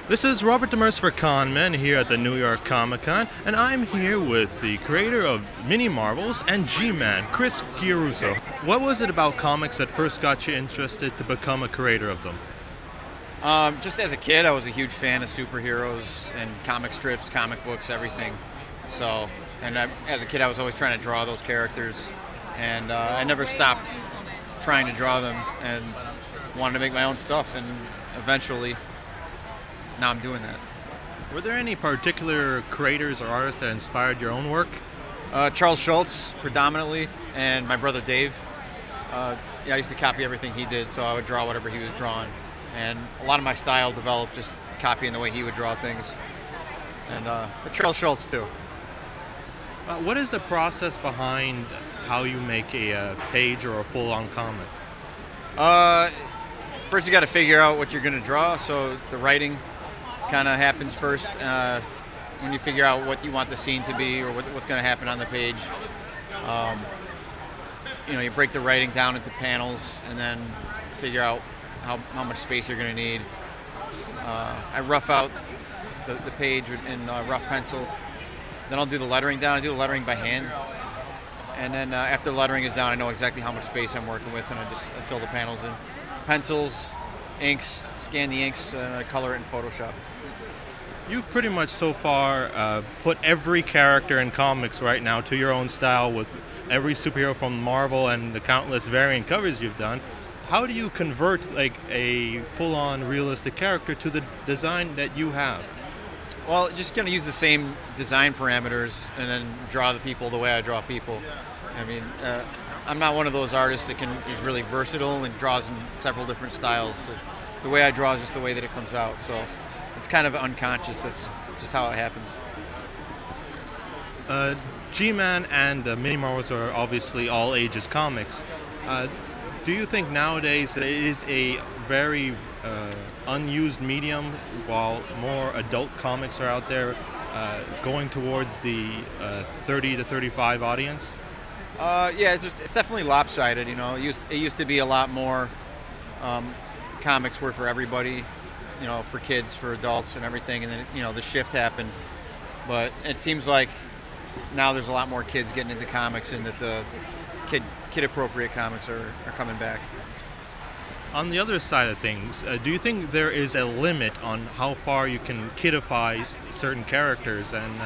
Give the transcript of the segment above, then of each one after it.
This is Robert Demers for Conman here at the New York Comic Con, and I'm here with the creator of Mini Marvels and G-Man, Chris Giarrusso. What was it about comics that first got you interested to become a creator of them? Just as a kid, I was a huge fan of superheroes and comic strips, comic books, everything. As a kid, I was always trying to draw those characters, and I never stopped trying to draw them and wanted to make my own stuff, and eventually, now I'm doing that. Were there any particular creators or artists that inspired your own work? Charles Schultz, predominantly, and my brother Dave. I used to copy everything he did, so I would draw whatever he was drawing. And a lot of my style developed just copying the way he would draw things. But Charles Schultz, too. What is the process behind how you make a page or a full-on comic? First, you got to figure out what you're going to draw, so the writing kind of happens first. When you figure out what you want the scene to be or what's going to happen on the page, you break the writing down into panels and then figure out how much space you're going to need. I rough out the page in rough pencil. Then I'll do the lettering down. I do the lettering by hand. And then after the lettering is down, I know exactly how much space I'm working with, and I fill the panels in. Pencils, inks, scan the inks, and I color it in Photoshop. You've pretty much so far put every character in comics right now to your own style, with every superhero from Marvel and the countless variant covers you've done. How do you convert like a full-on realistic character to the design that you have? Well, just going to use the same design parameters and then draw the people the way I draw people. I mean, I'm not one of those artists that is really versatile and draws in several different styles. The way I draw is just the way that it comes out. So it's kind of unconscious. That's just how it happens. G-Man and Mini Marvels are obviously all ages comics. Do you think nowadays that it is a very unused medium, while more adult comics are out there going towards the 30 to 35 audience? Yeah, it's definitely lopsided. It used to be a lot more. Comics were for everybody, for kids, for adults, and everything. And then the shift happened, but it seems like now there's a lot more kids getting into comics, and that the kid-appropriate comics are coming back. On the other side of things, do you think there is a limit on how far you can kidify certain characters and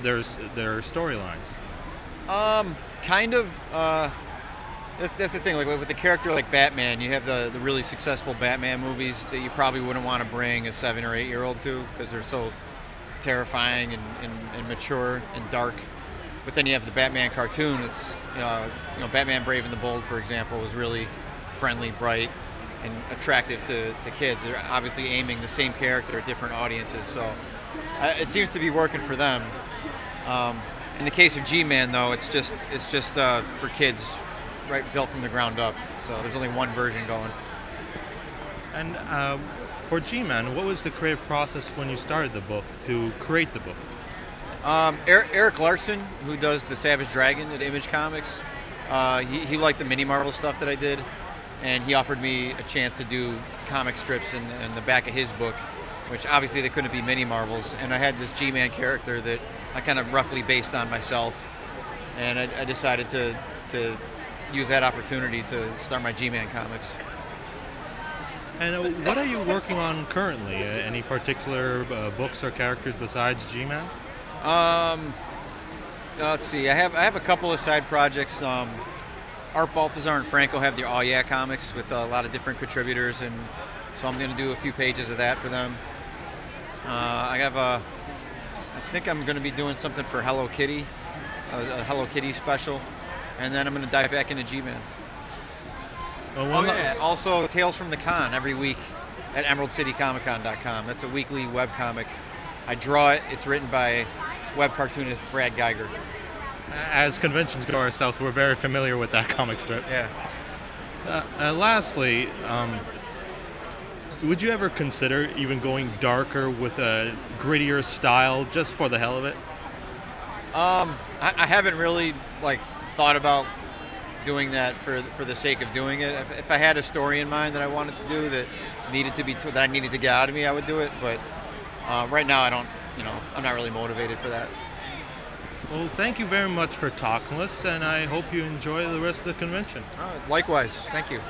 their storylines? Kind of. That's the thing. Like with a character like Batman, you have the really successful Batman movies that you probably wouldn't want to bring a 7 or 8-year-old to, because they're so terrifying and mature and dark. But then you have the Batman cartoon. It's Batman Brave and the Bold, for example, was really friendly, bright, and attractive to kids. They're obviously aiming the same character at different audiences, so it seems to be working for them. In the case of G-Man, though, it's just for kids, right, built from the ground up. So there's only one version going. And for G-Man, what was the creative process when you started the book to create the book? Eric Larson, who does the Savage Dragon at Image Comics, he liked the Mini Marvel stuff that I did, and he offered me a chance to do comic strips in the back of his book, which obviously they couldn't be Mini Marvels. And I had this G-Man character that I kind of roughly based on myself, and I decided to use that opportunity to start my G-Man comics. And what are you working on currently? Any particular books or characters besides G-Man? Let's see. I have a couple of side projects. Art Baltazar and Franco have the All Yeah comics with a lot of different contributors, and so I'm going to do a few pages of that for them. I think I'm going to be doing something for Hello Kitty, a Hello Kitty special, and then I'm going to dive back into G-Man. Also, Tales from the Con every week at EmeraldCityComicCon.com. That's a weekly webcomic. I draw it. It's written by web cartoonist Brad Geiger. As conventions go ourselves, we're very familiar with that comic strip. Yeah. Lastly, would you ever consider even going darker with a grittier style just for the hell of it? I haven't really thought about doing that for the sake of doing it. If I had a story in mind that I wanted to do that I needed to get out of me, I would do it. But Right now, I don't, I'm not really motivated for that. Well, thank you very much for talking with us, and I hope you enjoy the rest of the convention. Likewise, thank you.